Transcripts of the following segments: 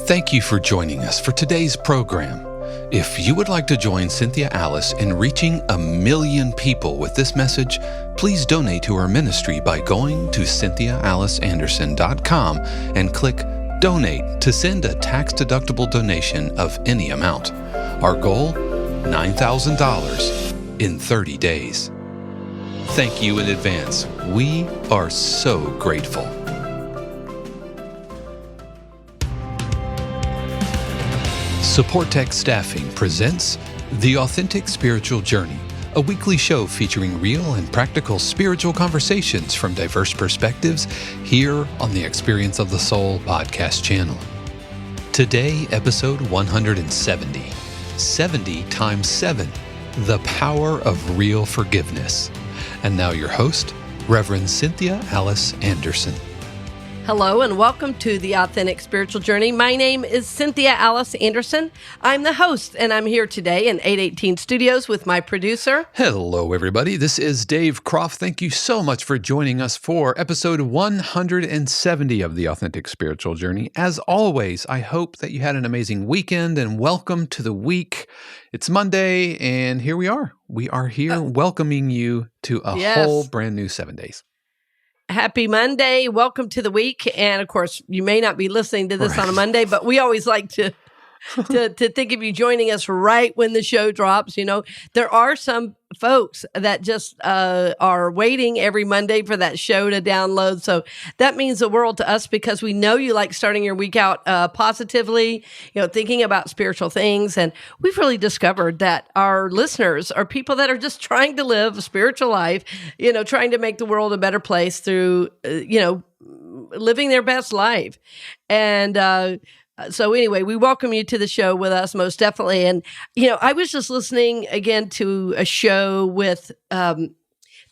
Thank you for joining us for today's program. If you would like to join Cynthia Alice in reaching 1 million people with this message, please donate to our ministry by going to CynthiaAliceAnderson.com and click Donate to send a tax-deductible donation of any amount. Our goal, $9,000 in 30 days. Thank you in advance. We are so grateful. Supportek Staffing presents The Authentic Spiritual Journey, a weekly show featuring real and practical spiritual conversations from diverse perspectives here on the Experience of the Soul podcast channel. Today, episode 170, 70 times 7, The Power of Real Forgiveness. And now your host, Reverend Cynthia Alice Anderson. Hello and welcome to The Authentic Spiritual Journey. My name is Cynthia Alice Anderson. I'm the host, and I'm here today in 818 Studios with my producer. Hello, everybody. This is Dave Croft. Thank you so much for joining us for episode 170 of The Authentic Spiritual Journey. As always, I hope that you had an amazing weekend, and welcome to the week. It's Monday, and here we are. We are here welcoming you to a whole brand new 7 days. Happy Monday. Welcome to the week. And of course, you may not be listening to this on a Monday, but we always like to think of you joining us right when the show drops. You know, there are some folks that just are waiting every Monday for that show to download. So that means the world to us because we know you like starting your week out positively, you know, thinking about spiritual things. And we've really discovered that our listeners are people that are just trying to live a spiritual life, you know, trying to make the world a better place through, living their best life. And, so anyway, we welcome you to the show with us, most definitely. And, you know, I was just listening again to a show with the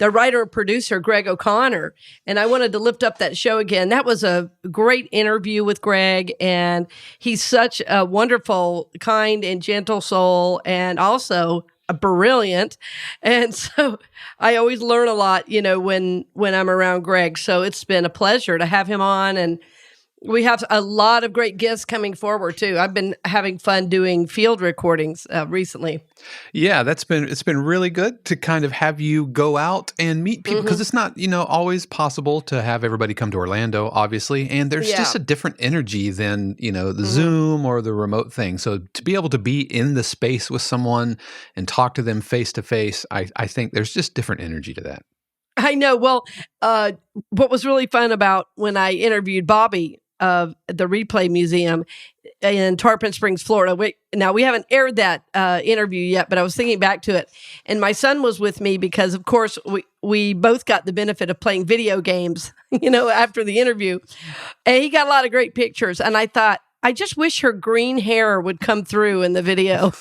writer and producer, Greg O'Connor, and I wanted to lift up that show again. That was a great interview with Greg, and he's such a wonderful, kind, and gentle soul, and also brilliant. And so I always learn a lot, you know, when I'm around Greg. So it's been a pleasure to have him on, and we have a lot of great guests coming forward too. I've been having fun doing field recordings recently. Yeah, it's been really good to kind of have you go out and meet people because it's not, always possible to have everybody come to Orlando, obviously, and there's just a different energy than, the Zoom or the remote thing. So to be able to be in the space with someone and talk to them face to face, I think there's just different energy to that. I know. Well, what was really fun about when I interviewed Bobby of the Replay Museum in Tarpon Springs, Florida. We haven't aired that interview yet, but I was thinking back to it. And my son was with me because, of course, we both got the benefit of playing video games, after the interview. And he got a lot of great pictures. And I thought, I just wish her green hair would come through in the video.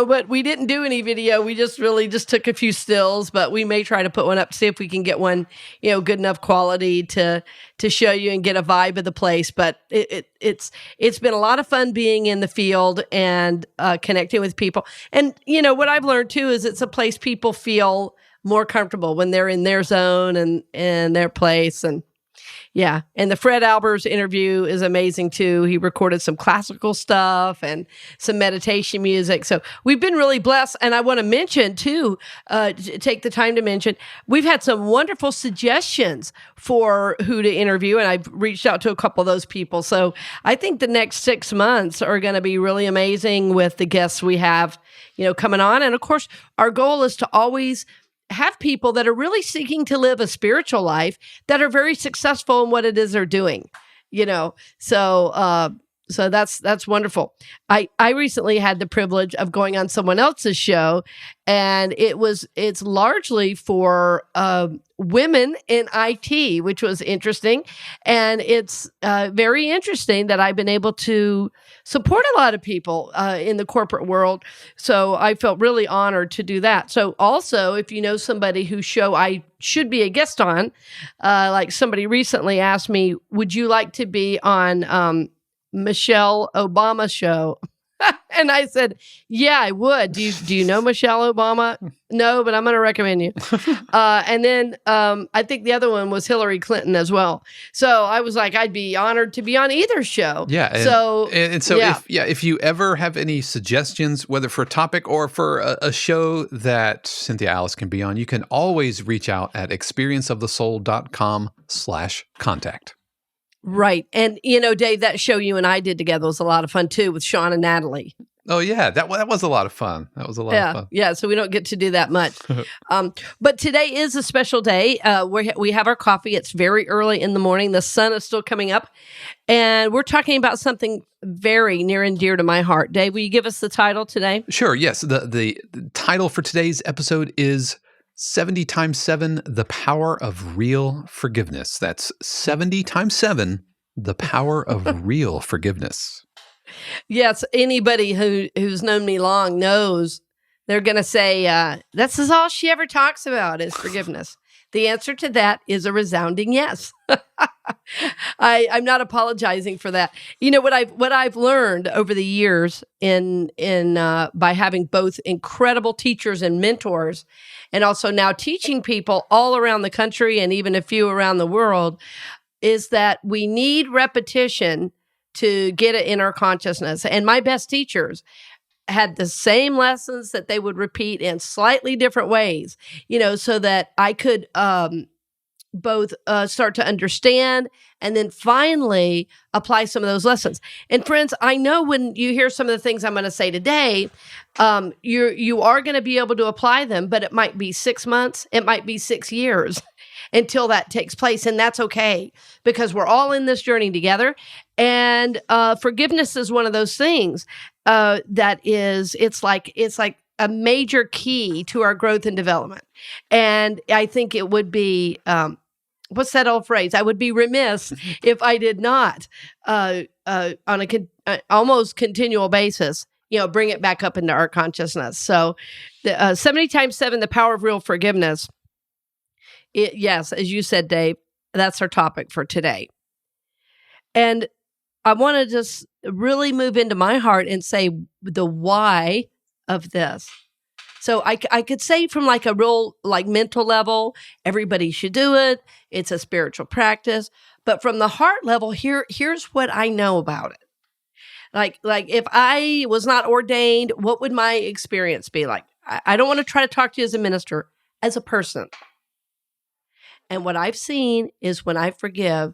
But we didn't do any video. We just took a few stills, but we may try to put one up, see if we can get one, good enough quality to show you and get a vibe of the place. But it's been a lot of fun being in the field and connecting with people. And, what I've learned too is it's a place people feel more comfortable when they're in their zone and their place. And yeah. And the Fred Albers interview is amazing too. He recorded some classical stuff and some meditation music. So we've been really blessed. And I want to mention too, take the time to mention, we've had some wonderful suggestions for who to interview. And I've reached out to a couple of those people. So I think the next 6 months are going to be really amazing with the guests we have, coming on. And of course, our goal is to always have people that are really seeking to live a spiritual life that are very successful in what it is they're doing, So that's wonderful. I recently had the privilege of going on someone else's show, and it's largely for women in IT, which was interesting. And it's very interesting that I've been able to support a lot of people in the corporate world. So I felt really honored to do that. So also, if you know somebody whose show I should be a guest on, like somebody recently asked me, would you like to be on Michelle Obama's show? And I said, yeah, I would. Do you know Michelle Obama? No, but I'm going to recommend you. And then I think the other one was Hillary Clinton as well. So I was like, I'd be honored to be on either show. Yeah. And so if you ever have any suggestions, whether for a topic or for a show that Cynthia Alice can be on, you can always reach out at experienceofthesoul.com/contact. Right. And, Dave, that show you and I did together was a lot of fun, too, with Sean and Natalie. Oh, yeah. That was a lot of fun. That was a lot of fun. Yeah. So we don't get to do that much. But today is a special day. We have our coffee. It's very early in the morning. The sun is still coming up. And we're talking about something very near and dear to my heart. Dave, will you give us the title today? Sure. Yes. The title for today's episode is 70 times 7, the power of real forgiveness. That's 70 times 7, the power of real forgiveness. Yes, anybody who's known me long knows they're going to say, this is all she ever talks about is forgiveness. The answer to that is a resounding yes. I'm not apologizing for that. What I've learned over the years in by having both incredible teachers and mentors, and also now teaching people all around the country and even a few around the world, is that we need repetition to get it in our consciousness. And my best teachers had the same lessons that they would repeat in slightly different ways, so that I could both start to understand and then finally apply some of those lessons. And friends, I know when you hear some of the things I'm going to say today, you are going to be able to apply them, but it might be 6 months, it might be 6 years until that takes place. And that's okay, because we're all in this journey together. And forgiveness is one of those things that it's like a major key to our growth and development. And I think it would be, what's that old phrase? I would be remiss if I did not, on a almost continual basis, bring it back up into our consciousness. So 70 times 7, the power of real forgiveness. Yes, as you said, Dave, that's our topic for today. And I want to just really move into my heart and say the why of this. So I could say from like a real mental level, everybody should do it. It's a spiritual practice. But from the heart level, here's what I know about it. Like if I was not ordained, what would my experience be like? I don't want to try to talk to you as a minister, as a person. And what I've seen is when I forgive,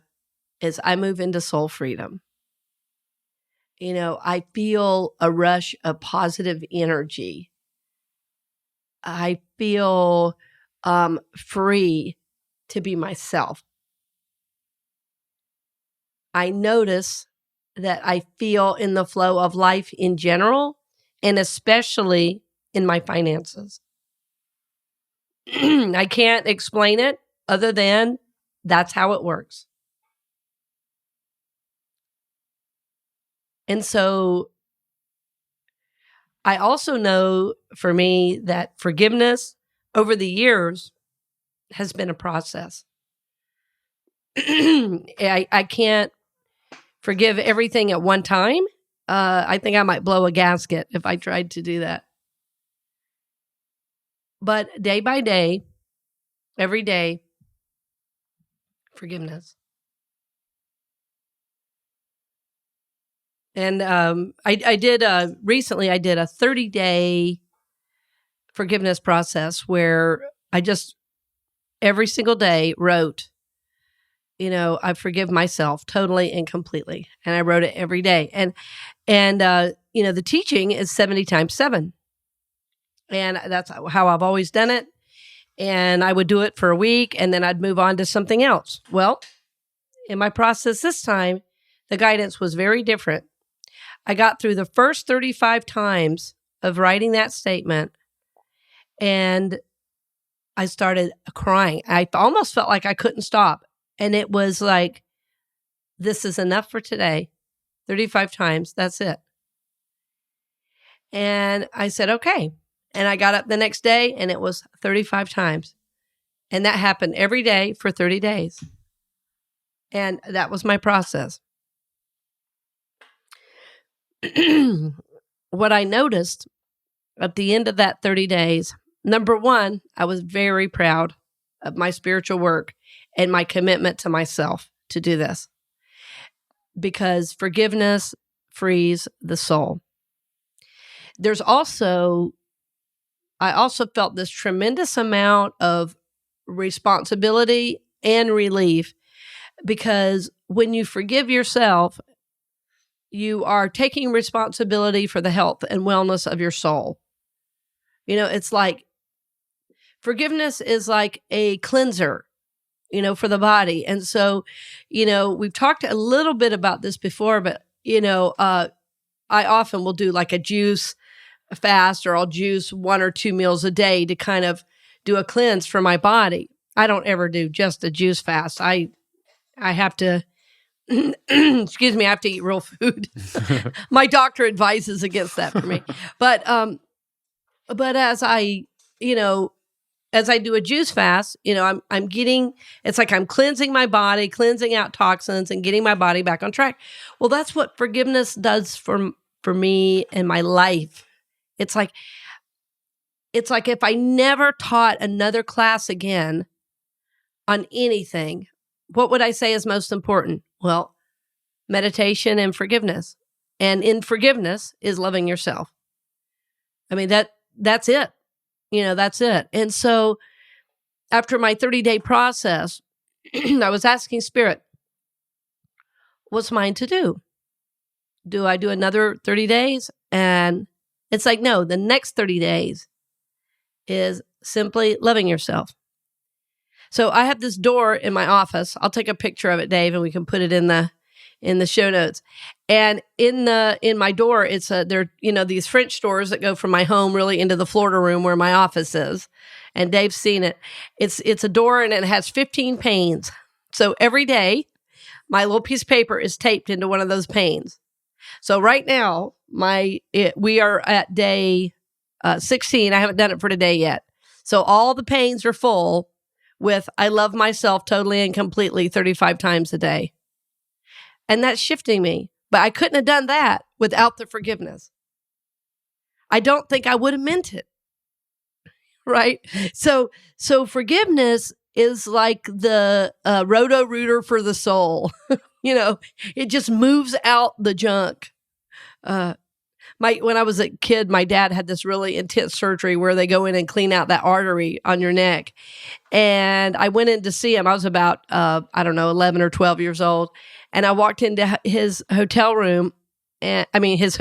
is I move into soul freedom. I feel a rush of positive energy. I feel free to be myself. I notice that I feel in the flow of life in general, and especially in my finances. I can't explain it other than that's how it works. And so I also know for me that forgiveness over the years has been a process. I can't forgive everything at one time. I think I might blow a gasket if I tried to do that. But day by day, every day, forgiveness. And I did recently, I did a 30-day forgiveness process where I just every single day wrote, I forgive myself totally and completely. And I wrote it every day. And the teaching is 70 times 7. And that's how I've always done it. And I would do it for a week and then I'd move on to something else. Well, in my process this time, the guidance was very different. I got through the first 35 times of writing that statement and I started crying. I almost felt like I couldn't stop. And it was like, this is enough for today. 35 times, that's it. And I said, okay. And I got up the next day and it was 35 times. And that happened every day for 30 days. And that was my process. what I noticed at the end of that 30 days, number one, I was very proud of my spiritual work and my commitment to myself to do this, because forgiveness frees the soul. I also felt this tremendous amount of responsibility and relief, because when you forgive yourself, you are taking responsibility for the health and wellness of your soul. It's like forgiveness is like a cleanser, for the body. And so, we've talked a little bit about this before, but, I often will do like a juice fast, or I'll juice 1 or 2 meals a day to kind of do a cleanse for my body. I don't ever do just a juice fast. I have to, excuse me, I have to eat real food. My doctor advises against that for me. But as I do a juice fast, I'm getting, it's like I'm cleansing my body, cleansing out toxins and getting my body back on track. Well, that's what forgiveness does for me and my life. It's like if I never taught another class again on anything, what would I say is most important? Well, meditation and forgiveness. And in forgiveness is loving yourself. I mean, that's it. That's it. And so after my 30-day process, I was asking Spirit, what's mine to do? Do I do another 30 days? And it's like, no, the next 30 days is simply loving yourself. So I have this door in my office. I'll take a picture of it, Dave, and we can put it in the show notes. And in my door, it's there these French doors that go from my home really into the Florida room where my office is. And Dave's seen it. It's a door, and it has 15 panes. So every day, my little piece of paper is taped into one of those panes. So right now, we are at day 16. I haven't done it for today yet. So all the panes are full with "I love myself totally and completely" 35 times a day. And that's shifting me. But I couldn't have done that without the forgiveness. I don't think I would have meant it. Right? So forgiveness is like the roto-rooter for the soul. It just moves out the junk. When I was a kid, my dad had this really intense surgery where they go in and clean out that artery on your neck. And I went in to see him. I was about, 11 or 12 years old. And I walked into his hotel room, his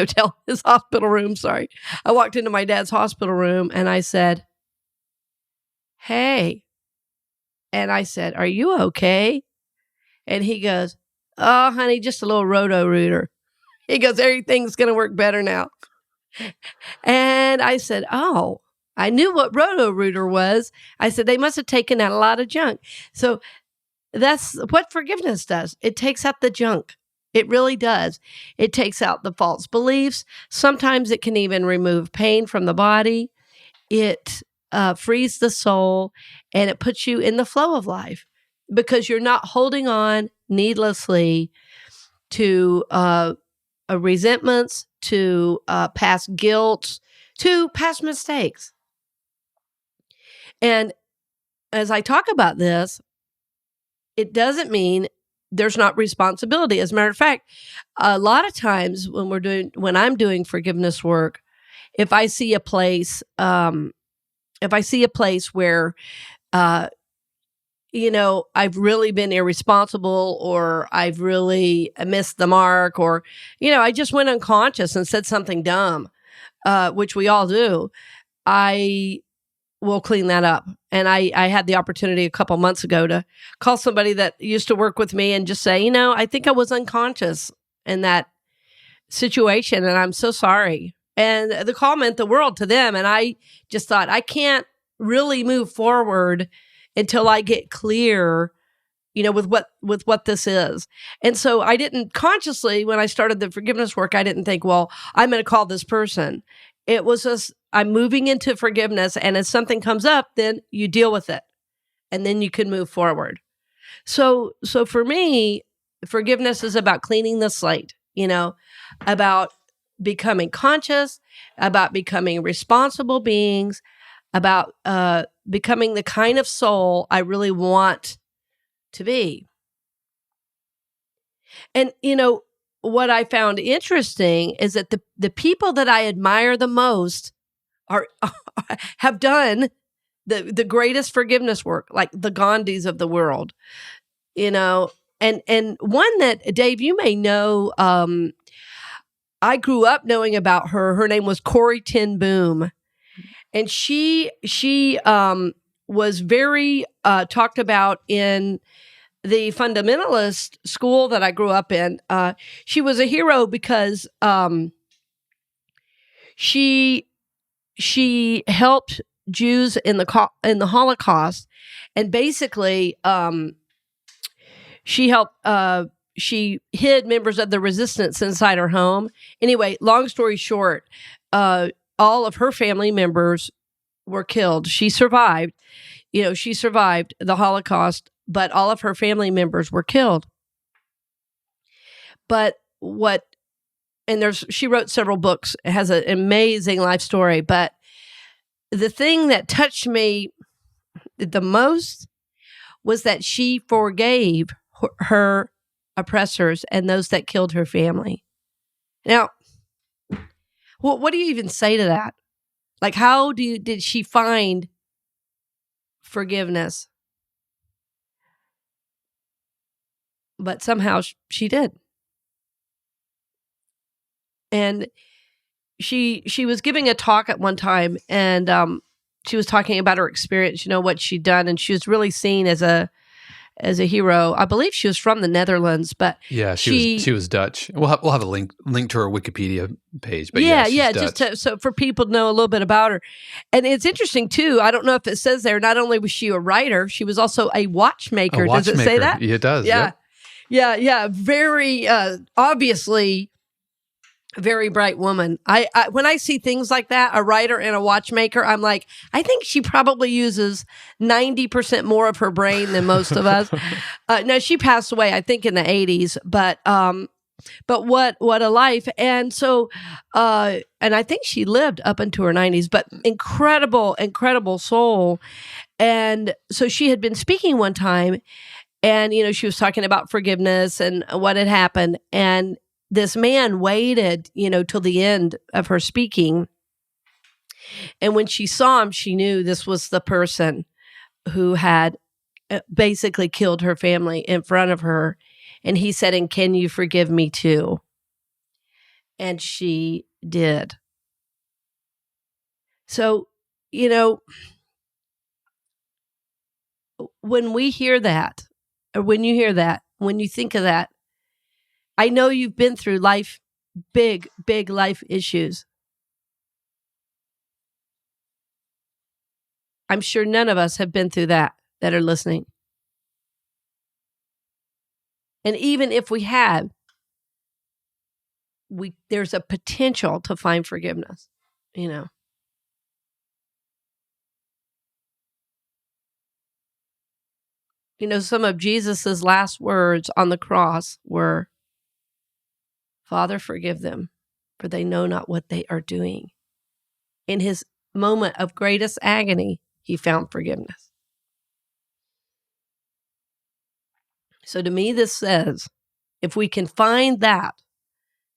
hospital room, sorry. I walked into my dad's hospital room and I said, "Hey." And I said, "Are you okay?" And he goes, "Oh, honey, just a little roto-rooter." He goes, "Everything's going to work better now." And I said, "Oh, I knew what roto-rooter was." I said, "They must have taken out a lot of junk." So that's what forgiveness does. It takes out the junk. It really does. It takes out the false beliefs. Sometimes it can even remove pain from the body. It frees the soul, and it puts you in the flow of life because you're not holding on needlessly to resentments, to past guilt, to past mistakes. And as I talk about this, it doesn't mean there's not responsibility. As a matter of fact, a lot of times when I'm doing forgiveness work, if I see a place where I've really been irresponsible, or I've really missed the mark, or, I just went unconscious and said something dumb, which we all do, I will clean that up. And I had the opportunity a couple months ago to call somebody that used to work with me and just say, I think I was unconscious in that situation, and I'm so sorry. And the call meant the world to them. And I just thought, I can't really move forward until I get clear, with what this is. And so I didn't consciously, when I started the forgiveness work, I didn't think, well, I'm going to call this person. It was just, I'm moving into forgiveness. And if something comes up, then you deal with it, and then you can move forward. So for me, forgiveness is about cleaning the slate, about becoming conscious, about becoming responsible beings, about becoming the kind of soul I really want to be. And, what I found interesting is that the people that I admire the most have done the greatest forgiveness work, like the Gandhis of the world, and one that, Dave, you may know, I grew up knowing about her. Her name was Corrie ten Boom. And she was very talked about in the fundamentalist school that I grew up in. She was a hero because she helped Jews in the Holocaust, and basically she hid members of the resistance inside her home. Anyway, long story short, all of her family members were killed. She survived. She survived the Holocaust, but all of her family members were killed. But she wrote several books. It has an amazing life story. But the thing that touched me the most was that she forgave her oppressors and those that killed her family. Now, what do you even say to that? Like, how did she find forgiveness? But somehow she did. And she was giving a talk at one time, and she was talking about her experience, what she'd done, and she was really seen as a hero. I believe she was from the Netherlands, but yeah, she was Dutch. We'll have a link to her Wikipedia page. But yeah, Dutch. just so for people to know a little bit about her. And it's interesting too. I don't know if it says there. Not only was she a writer, she was also a watchmaker. Does it say that? Yeah, it does. Yeah, yep. yeah. Very obviously. Very bright woman. I when I see things like that, a writer and a watchmaker, I'm like, I think she probably uses 90% more of her brain than most of us. No, she passed away, I think, in the 80s. But what a life! And so, and I think she lived up into her 90s. But incredible soul. And so she had been speaking one time, and she was talking about forgiveness and what had happened, and this man waited, till the end of her speaking. And when she saw him, she knew this was the person who had basically killed her family in front of her. And he said, "And can you forgive me too?" And she did. So, when we hear that, or when you hear that, when you think of that, I know you've been through big life issues. I'm sure none of us have been through that are listening. And even if we have, there's a potential to find forgiveness, Some of Jesus's last words on the cross were, "Father, forgive them, for they know not what they are doing." In his moment of greatest agony, he found forgiveness. So to me, this says, if we can find that,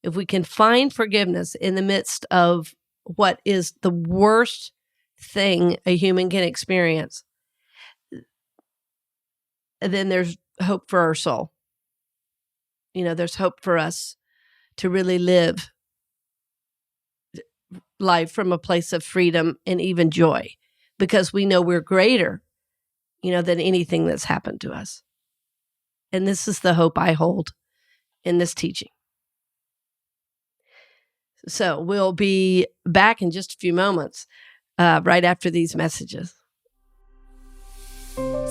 if we can find forgiveness in the midst of what is the worst thing a human can experience, then there's hope for our soul. There's hope for us to really live life from a place of freedom and even joy, because we know we're greater, than anything that's happened to us. And this is the hope I hold in this teaching. So we'll be back in just a few moments, right after these messages.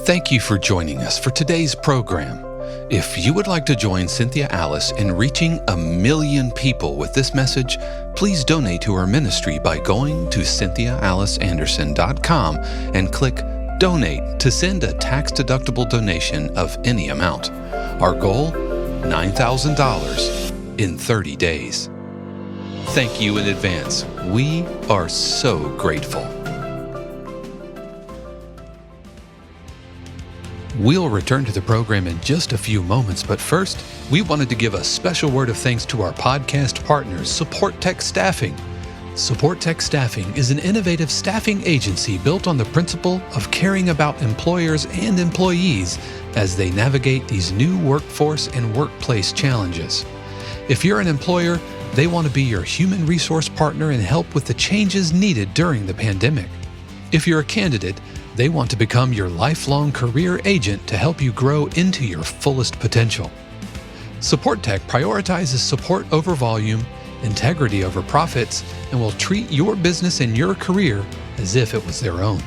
Thank you for joining us for today's program. If you would like to join Cynthia Alice in reaching 1 million people with this message, please donate to her ministry by going to CynthiaAliceAnderson.com and click Donate to send a tax-deductible donation of any amount. Our goal, $9,000 in 30 days. thank you in advance. We are so grateful. We'll return to the program in just a few moments, but first, we wanted to give a special word of thanks to our podcast partners, Supportek Staffing. Supportek Staffing is an innovative staffing agency built on the principle of caring about employers and employees as they navigate these new workforce and workplace challenges. If you're an employer, they want to be your human resource partner and help with the changes needed during the pandemic. If you're a candidate, they want to become your lifelong career agent to help you grow into your fullest potential. Supportek prioritizes support over volume, integrity over profits, and will treat your business and your career as if it was their own.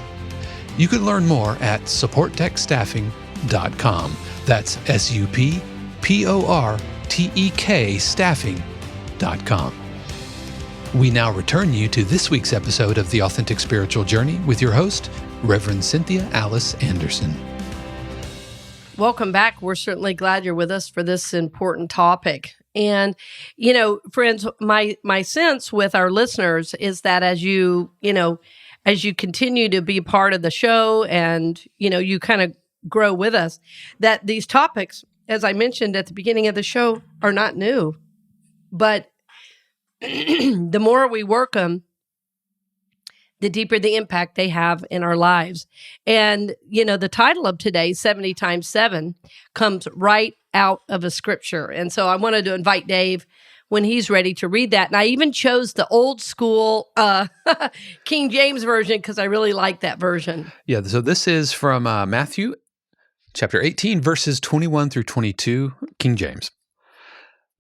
You can learn more at supportekstaffing.com. That's SUPPORTEK staffing.com. We now return you to this week's episode of The Authentic Spiritual Journey with your host, Reverend Cynthia Alice Anderson. Welcome back. We're certainly glad you're with us for this important topic. And, friends, my sense with our listeners is that as you continue to be part of the show and, you kind of grow with us, that these topics, as I mentioned at the beginning of the show, are not new. But the more we work them, the deeper the impact they have in our lives. And, the title of today, 70 times 7, comes right out of a scripture. And so I wanted to invite Dave when he's ready to read that. And I even chose the old school King James version because I really like that version. Yeah, so this is from Matthew chapter 18, verses 21 through 22, King James.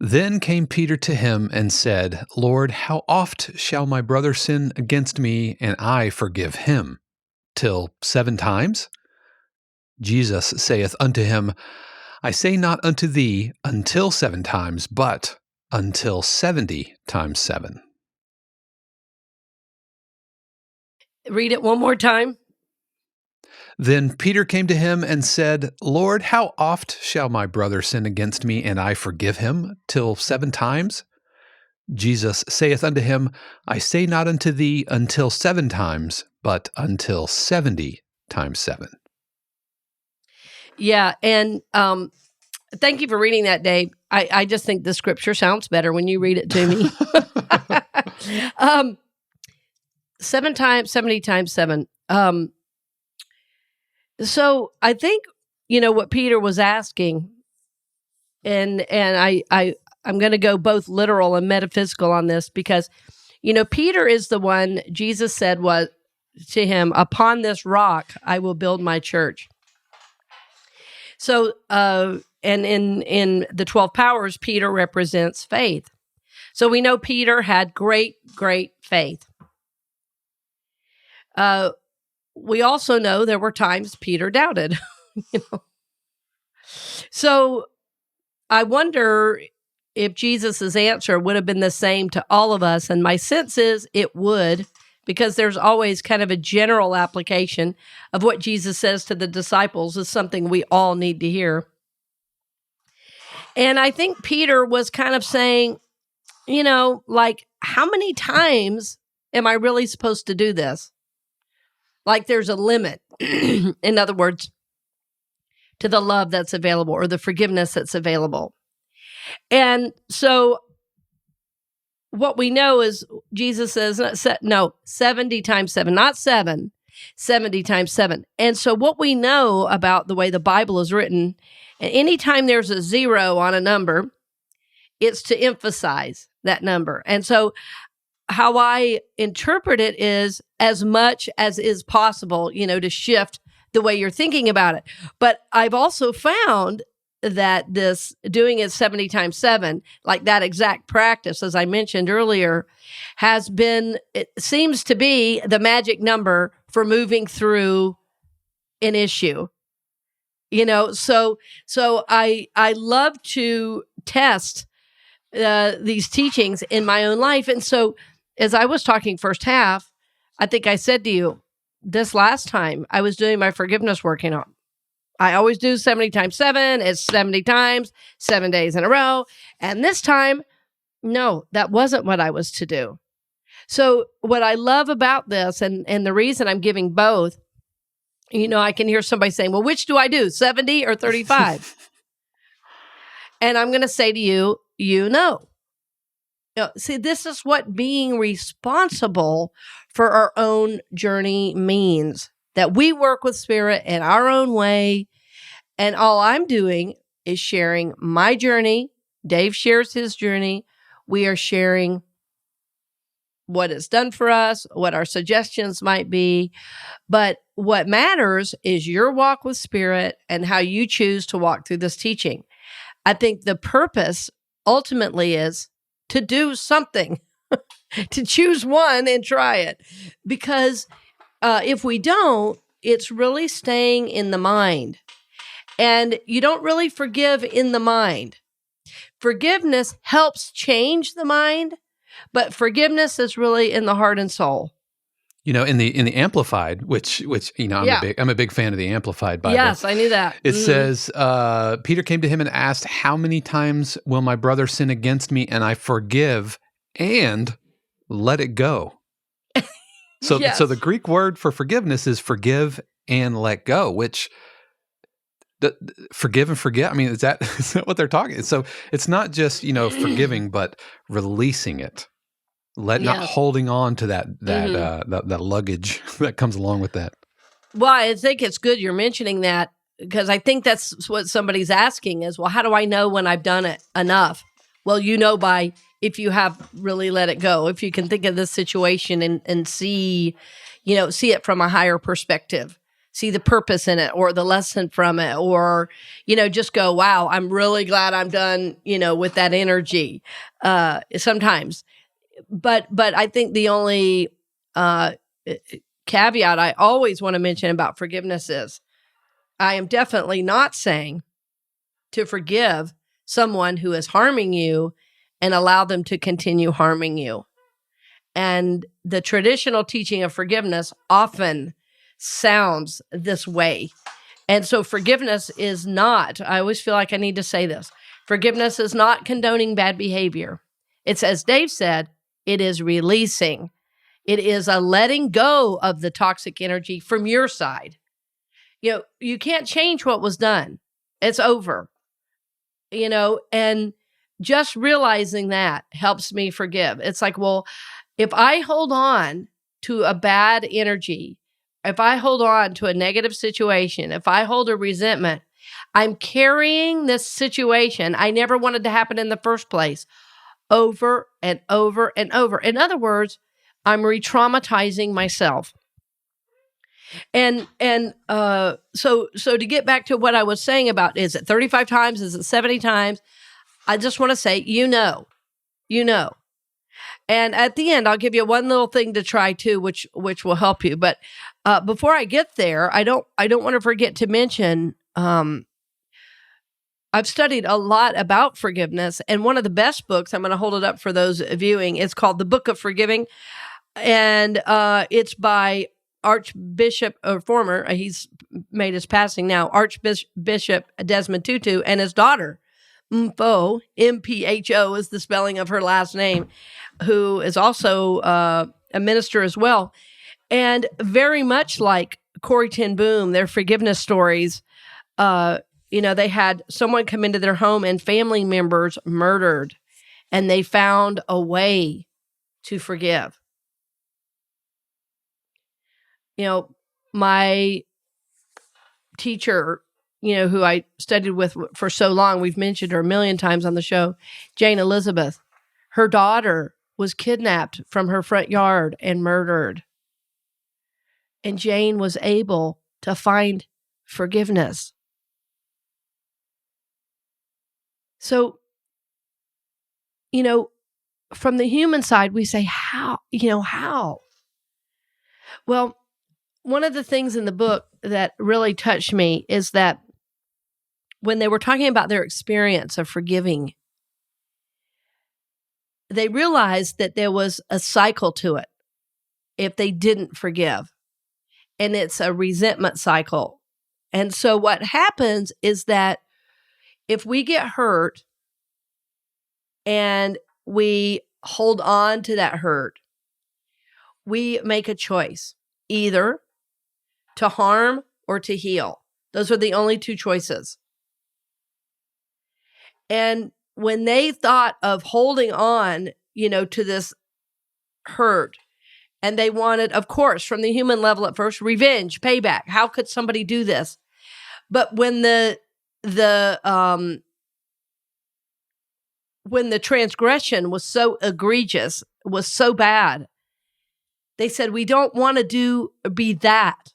Then came Peter to him and said, Lord, how oft shall my brother sin against me, and I forgive him? Till 7 times? Jesus saith unto him, I say not unto thee until 7 times, but until 70 times 7. Read it one more time. Then Peter came to him and said, Lord, how oft shall my brother sin against me, and I forgive him? Till 7 times? Jesus saith unto him, I say not unto thee until 7 times, but until 70 times 7. Yeah, and thank you for reading that, Dave. I just think the scripture sounds better when you read it to me. 7 times, 70 times 7. So I think, what Peter was asking, and I'm going to go both literal and metaphysical on this because, Peter is the one Jesus said was to him, upon this rock, I will build my church. So, and in the 12 powers, Peter represents faith. So we know Peter had great, great faith. We also know there were times Peter doubted. So I wonder if Jesus's answer would have been the same to all of us. And my sense is it would, because there's always kind of a general application of what Jesus says to the disciples is something we all need to hear. And I think Peter was kind of saying, how many times am I really supposed to do this? Like there's a limit, in other words, to the love that's available or the forgiveness that's available. And so what we know is Jesus says, 70 times 7, not 7, 70 times 7. And so what we know about the way the Bible is written, anytime there's a 0 on a number, it's to emphasize that number. And so how I interpret it is as much as is possible, to shift the way you're thinking about it. But I've also found that this doing it 70 times 7, like that exact practice, as I mentioned earlier, it seems to be the magic number for moving through an issue. So I love to test these teachings in my own life. And so as I was talking first half, I think I said to you, this last time I was doing my forgiveness working on. I always do 70 times 7. It's 70 times, 7 days in a row. And this time No, that wasn't what I was to do. So what I love about this, and the reason I'm giving both, I can hear somebody saying, well, which do I do, 70 or 35? And I'm going to say to you, see, this is what being responsible for our own journey means, that we work with Spirit in our own way. And all I'm doing is sharing my journey. Dave shares his journey. We are sharing what it's done for us, what our suggestions might be. But what matters is your walk with Spirit and how you choose to walk through this teaching. I think the purpose ultimately is to do something, to choose one and try it. Because if we don't, it's really staying in the mind. And you don't really forgive in the mind. Forgiveness helps change the mind, but forgiveness is really in the heart and soul. In the Amplified, which I'm a big fan of the Amplified Bible. Yes, I knew that. It says, Peter came to him and asked, how many times will my brother sin against me and I forgive and let it go? So, Yes. So the Greek word for forgiveness is forgive and let go, which forgive and forget. I mean, is that what they're talking? So it's not just, forgiving, but releasing it. Not holding on to that luggage that comes along with that. Well, I think it's good you're mentioning that, because I think that's what somebody's asking is, well, how do I know when I've done it enough? Well, by if you have really let it go, if you can think of this situation and see it from a higher perspective, see the purpose in it or the lesson from it, or, just go, wow, I'm really glad I'm done, with that energy. Sometimes. But I think the only caveat I always want to mention about forgiveness is I am definitely not saying to forgive someone who is harming you and allow them to continue harming you. And the traditional teaching of forgiveness often sounds this way. And so forgiveness is not, I always feel like I need to say this, forgiveness is not condoning bad behavior. It's, as Dave said, it is releasing. It is a letting go of the toxic energy from your side. You can't change what was done. It's over. And just realizing that helps me forgive. It's like, well, if I hold on to a bad energy, if I hold on to a negative situation, if I hold a resentment, I'm carrying this situation I never wanted to happen in the first place over and over and over. In other words, I'm re-traumatizing myself. And so to get back to what I was saying about, is it 35 times? Is it 70 times? I just want to say, And at the end, I'll give you one little thing to try too, which will help you. But before I get there, I don't want to forget to mention, I've studied a lot about forgiveness, and one of the best books, I'm going to hold it up for those viewing, it's called The Book of Forgiving, and it's by Archbishop, or former, he's made his passing now, Archbishop Desmond Tutu, and his daughter, Mpho, M-P-H-O is the spelling of her last name, who is also a minister as well. And very much like Corrie ten Boom, their forgiveness stories, they had someone come into their home and family members murdered, and they found a way to forgive. My teacher, who I studied with for so long, we've mentioned her a million times on the show, Jane Elizabeth, her daughter was kidnapped from her front yard and murdered. And Jane was able to find forgiveness. So, from the human side, we say, how? How? Well, one of the things in the book that really touched me is that when they were talking about their experience of forgiving, they realized that there was a cycle to it if they didn't forgive. And it's a resentment cycle. And so what happens is that if we get hurt and we hold on to that hurt, we make a choice, either to harm or to heal. Those are the only two choices. And when they thought of holding on, to this hurt, and they wanted, of course, from the human level at first, revenge, payback. How could somebody do this? But when the transgression was so egregious, was so bad, they said, we don't want to be that.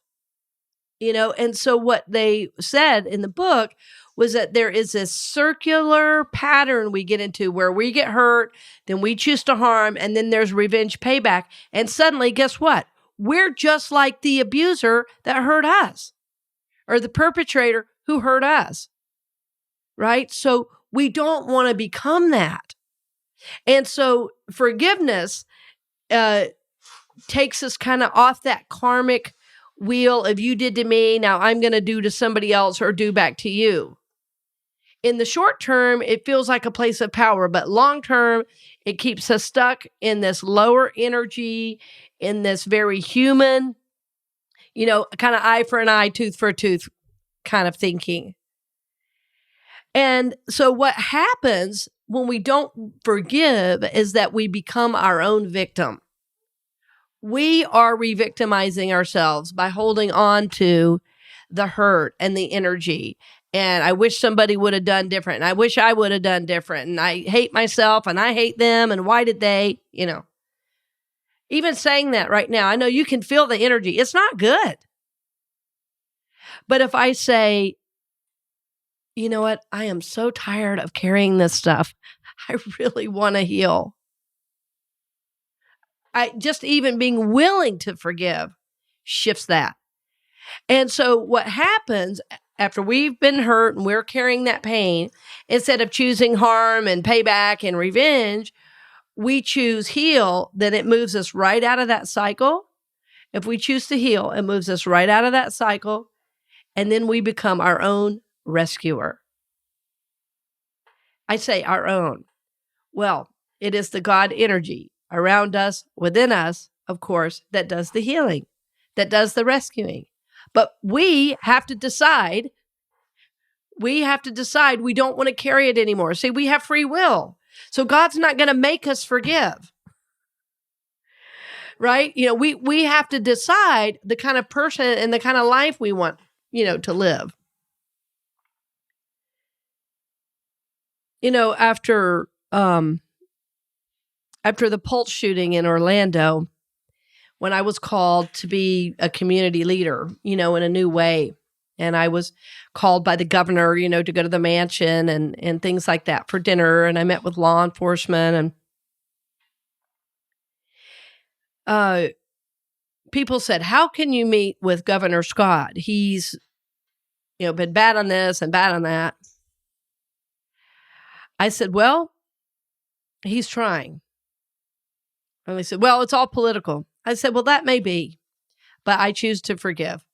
And so what they said in the book was that there is this circular pattern we get into where we get hurt, then we choose to harm, and then there's revenge payback. And suddenly, guess what? We're just like the abuser that hurt us, or the perpetrator who hurt us, right? So we don't want to become that. And so forgiveness takes us kind of off that karmic wheel of you did to me, now I'm going to do to somebody else or do back to you. In the short term, it feels like a place of power, but long term, it keeps us stuck in this lower energy, in this very human, kind of eye for an eye, tooth for a tooth kind of thinking. And so what happens when we don't forgive is that we become our own victim. We are re-victimizing ourselves by holding on to the hurt and the energy. And I wish somebody would have done different. And I wish I would have done different. And I hate myself and I hate them. And why did they, Even saying that right now, I know you can feel the energy. It's not good. But if I say, you know what? I am so tired of carrying this stuff. I really want to heal. Just even being willing to forgive shifts that. And so what happens after we've been hurt and we're carrying that pain, instead of choosing harm and payback and revenge, we choose heal, then it moves us right out of that cycle. If we choose to heal, it moves us right out of that cycle. And then we become our own rescuer. I say our own. Well, it is the God energy around us, within us, of course, that does the healing, that does the rescuing. But we have to decide. We don't want to carry it anymore. See, we have free will. So God's not going to make us forgive. Right? We have to decide the kind of person and the kind of life we want, to live. After the Pulse shooting in Orlando, when I was called to be a community leader, in a new way, and I was called by the governor, to go to the mansion and things like that for dinner, and I met with law enforcement, and people said, how can you meet with Governor Scott? He's, been bad on this and bad on that. I said, well, he's trying. And they said, well, it's all political. I said, well, that may be, but I choose to forgive.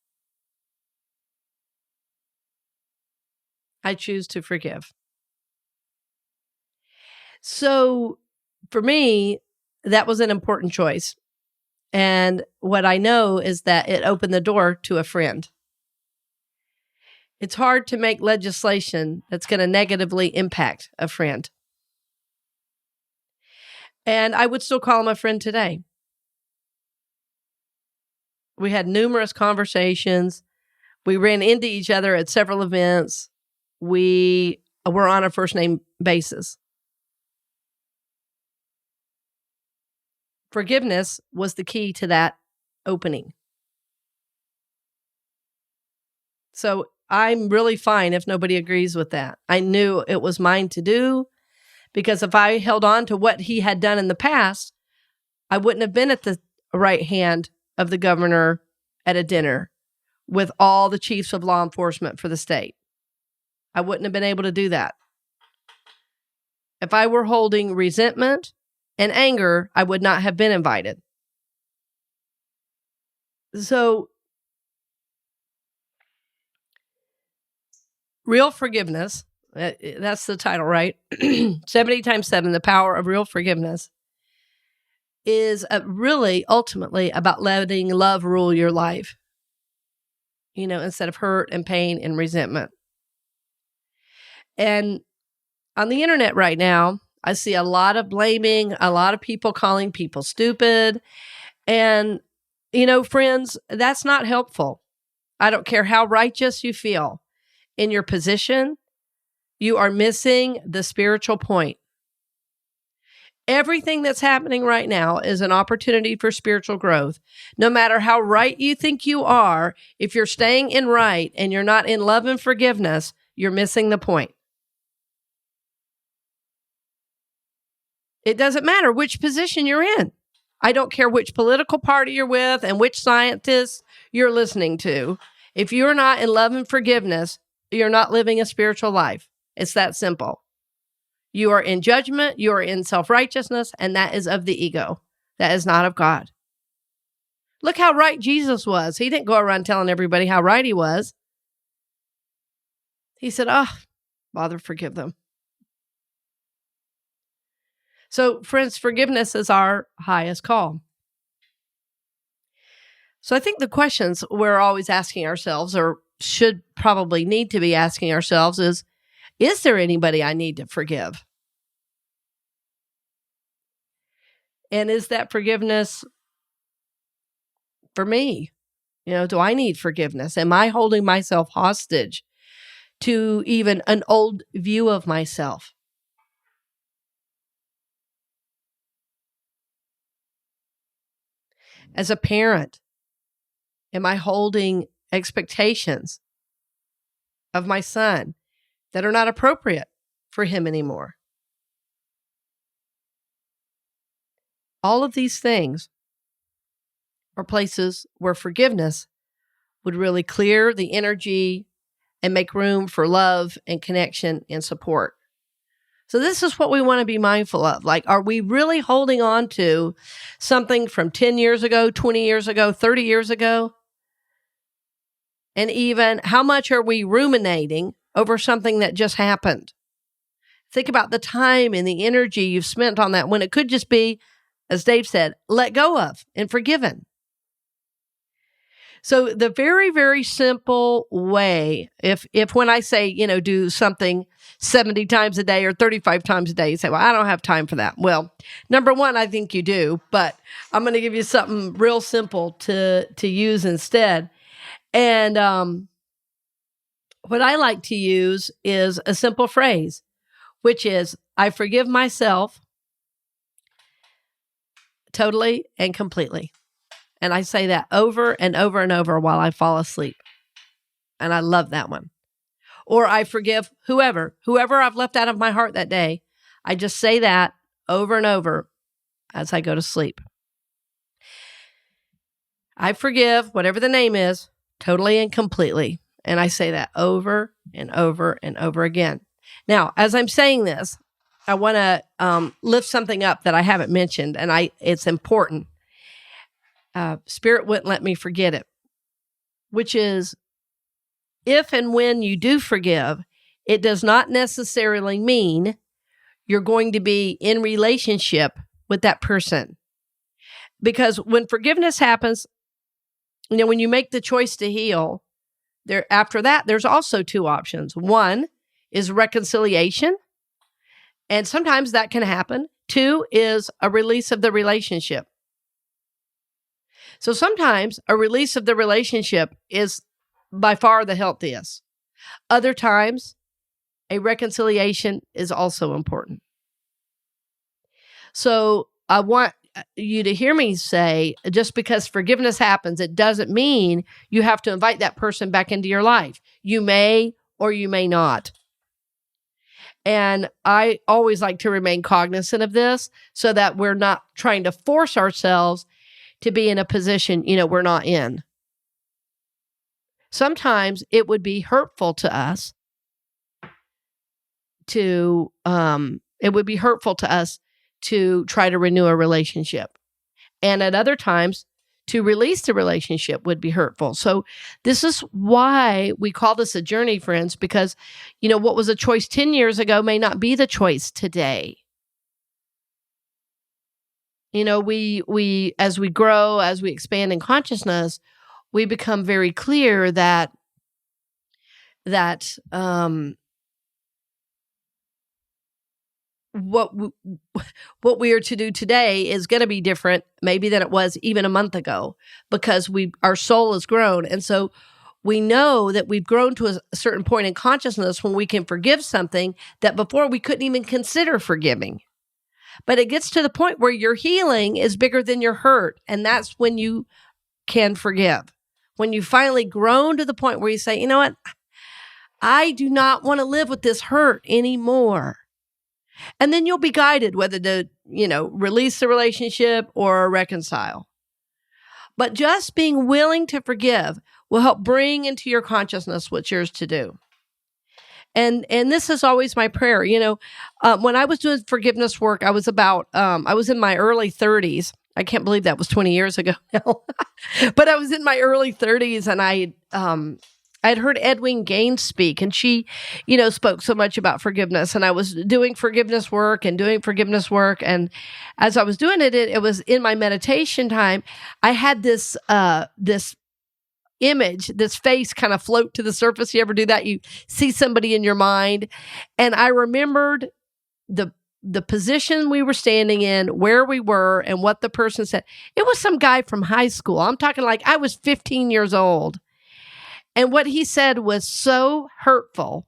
I choose to forgive. So for me, that was an important choice. And what I know is that it opened the door to a friend. It's hard to make legislation that's going to negatively impact a friend. And I would still call him a friend today. We had numerous conversations. We ran into each other at several events. We were on a first name basis. Forgiveness was the key to that opening. So I'm really fine if nobody agrees with that. I knew it was mine to do, because if I held on to what he had done in the past, I wouldn't have been at the right hand of the governor at a dinner with all the chiefs of law enforcement for the state. I wouldn't have been able to do that. If I were holding resentment and anger, I would not have been invited. So, real forgiveness, That's the title, right? 70 times 7, the power of real forgiveness, is really ultimately about letting love rule your life, instead of hurt and pain and resentment. And on the internet right now, I see a lot of blaming, a lot of people calling people stupid. And, friends, that's not helpful. I don't care how righteous you feel in your position, you are missing the spiritual point. Everything that's happening right now is an opportunity for spiritual growth. No matter how right you think you are, if you're staying in right and you're not in love and forgiveness, you're missing the point. It doesn't matter which position you're in. I don't care which political party you're with and which scientists you're listening to. If you're not in love and forgiveness, you're not living a spiritual life. It's that simple. You are in judgment, you are in self-righteousness, and that is of the ego. That is not of God. Look how right Jesus was. He didn't go around telling everybody how right he was. He said, Father, forgive them. So, friends, forgiveness is our highest call. So I think the questions we're always asking ourselves, or should probably need to be asking ourselves, is there anybody I need to forgive? And is that forgiveness for me? Do I need forgiveness? Am I holding myself hostage to even an old view of myself? As a parent, am I holding expectations of my son that are not appropriate for him anymore? All of these things are places where forgiveness would really clear the energy and make room for love and connection and support. So this is what we want to be mindful of. Like, are we really holding on to something from 10 years ago, 20 years ago, 30 years ago? And even how much are we ruminating over something that just happened? Think about the time and the energy you've spent on that when it could just be, as Dave said, let go of and forgiven. So the very, very simple way, if when I say, do something 70 times a day or 35 times a day, you say, well, I don't have time for that. Well, number one, I think you do, but I'm going to give you something real simple to use instead. And what I like to use is a simple phrase, which is, I forgive myself totally and completely. And I say that over and over and over while I fall asleep. And I love that one. Or I forgive whoever I've left out of my heart that day. I just say that over and over as I go to sleep. I forgive whatever the name is totally and completely. And I say that over and over and over again. Now, as I'm saying this, I want to lift something up that I haven't mentioned, and it's important. Spirit wouldn't let me forget it, which is, if and when you do forgive, it does not necessarily mean you're going to be in relationship with that person. Because when forgiveness happens, when you make the choice to heal, after that, there's also two options. One is reconciliation, and sometimes that can happen. Two is a release of the relationship. So sometimes a release of the relationship is by far the healthiest. Other times, a reconciliation is also important. So I want you to hear me say, just because forgiveness happens, it doesn't mean you have to invite that person back into your life. You may or you may not. And I always like to remain cognizant of this so that we're not trying to force ourselves to be in a position, we're not in. Sometimes it would be hurtful to us to try to renew a relationship. And at other times, to release the relationship would be hurtful. So this is why we call this a journey, friends, because, what was a choice 10 years ago may not be the choice today. We as we grow, as we expand in consciousness, we become very clear that what we are to do today is going to be different maybe than it was even a month ago, because our soul has grown. And so we know that we've grown to a certain point in consciousness when we can forgive something that before we couldn't even consider forgiving. But it gets to the point where your healing is bigger than your hurt. And that's when you can forgive. When you've finally grown to the point where you say, you know what? I do not want to live with this hurt anymore. And then you'll be guided whether to, release the relationship or reconcile. But just being willing to forgive will help bring into your consciousness what's yours to do. And this is always my prayer. When I was doing forgiveness work, I was in my early 30s. I can't believe that was 20 years ago now. But I was in my early 30s, and I'd heard Edwene Gaines speak, and she, spoke so much about forgiveness. And I was doing forgiveness work. And as I was doing it, it was in my meditation time. I had this image, this face kind of float to the surface. You ever do that? You see somebody in your mind. And I remembered the position we were standing in, where we were, and what the person said. It was some guy from high school. I'm talking like I was 15 years old. And what he said was so hurtful.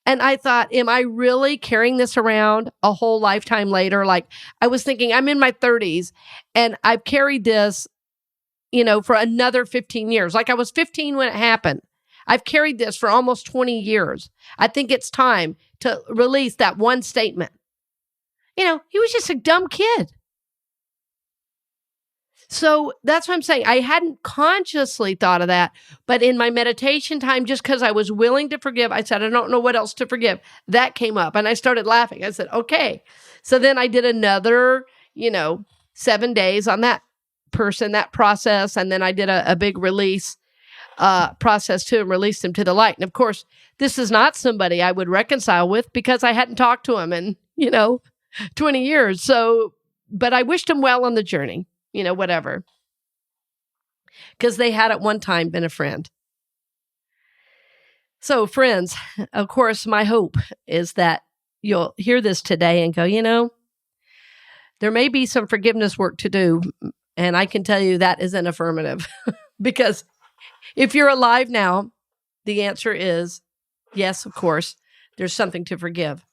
And I thought, am I really carrying this around a whole lifetime later? Like, I was thinking, I'm in my 30s and I've carried this for another 15 years. Like, I was 15 when it happened. I've carried this for almost 20 years. I think it's time to release that one statement. He was just a dumb kid. So that's what I'm saying. I hadn't consciously thought of that, but in my meditation time, just because I was willing to forgive, I said, I don't know what else to forgive. That came up and I started laughing. I said, okay. So then I did another, 7 days on that person, that process. And then I did a big release process too, and released him to the light. And of course, this is not somebody I would reconcile with because I hadn't talked to him in, 20 years. So, but I wished him well on the journey, whatever. Because they had at one time been a friend. So friends, of course, my hope is that you'll hear this today and go, there may be some forgiveness work to do. And I can tell you that is an affirmative. Because if you're alive now, the answer is yes, of course, there's something to forgive.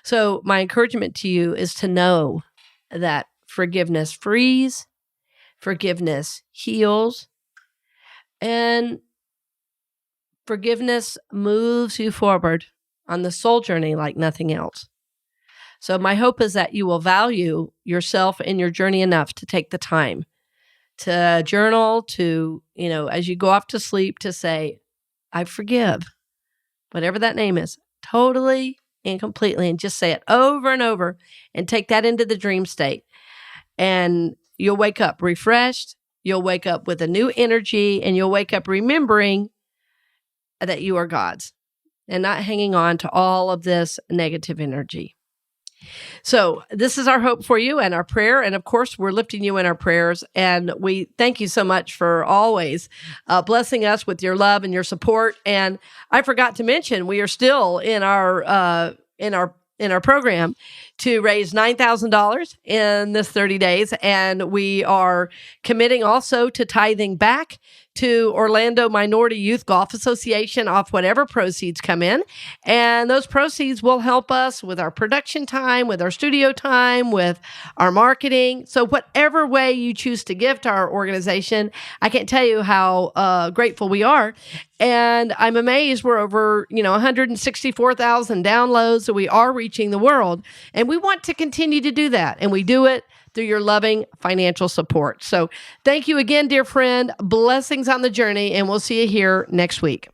So my encouragement to you is to know that forgiveness frees, forgiveness heals, and forgiveness moves you forward on the soul journey like nothing else. So my hope is that you will value yourself and your journey enough to take the time to journal, to, as you go off to sleep, to say, I forgive, whatever that name is, totally and completely, and just say it over and over and take that into the dream state. And you'll wake up refreshed, you'll wake up with a new energy, and you'll wake up remembering that you are God's and not hanging on to all of this negative energy. So this is our hope for you and our prayer. And of course, we're lifting you in our prayers. And we thank you so much for always blessing us with your love and your support. And I forgot to mention, we are still in our program to raise $9,000 in this 30 days. And we are committing also to tithing back to Orlando Minority Youth Golf Association off whatever proceeds come in. And those proceeds will help us with our production time, with our studio time, with our marketing. So whatever way you choose to give to our organization, I can't tell you how grateful we are. And I'm amazed we're over, 164,000 downloads. So we are reaching the world. And we want to continue to do that. And we do it through your loving financial support. So thank you again, dear friend. Blessings on the journey, and we'll see you here next week.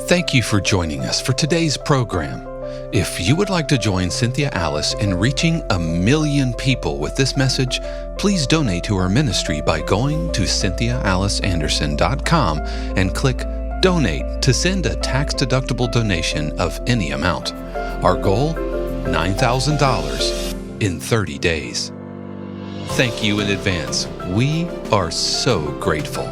Thank you for joining us for today's program. If you would like to join Cynthia Alice in reaching 1 million people with this message, please donate to her ministry by going to CynthiaAliceAnderson.com and click Donate to send a tax-deductible donation of any amount. Our goal, $9,000 in 30 days. Thank you in advance. We are so grateful.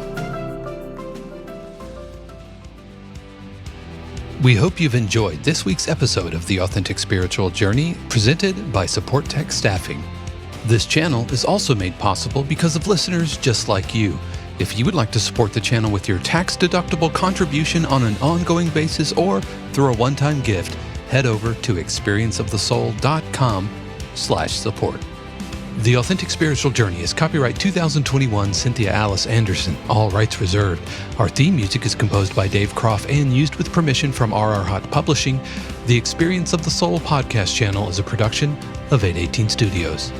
We hope you've enjoyed this week's episode of The Authentic Spiritual Journey, presented by Supportek Staffing. This channel is also made possible because of listeners just like you. If you would like to support the channel with your tax-deductible contribution on an ongoing basis or through a one-time gift, head over to experienceofthesoul.com/support. The Authentic Spiritual Journey is copyright 2021 Cynthia Alice Anderson, all rights reserved. Our theme music is composed by Dave Croft and used with permission from RR Hot Publishing. The Experience of the Soul podcast channel is a production of 818 Studios.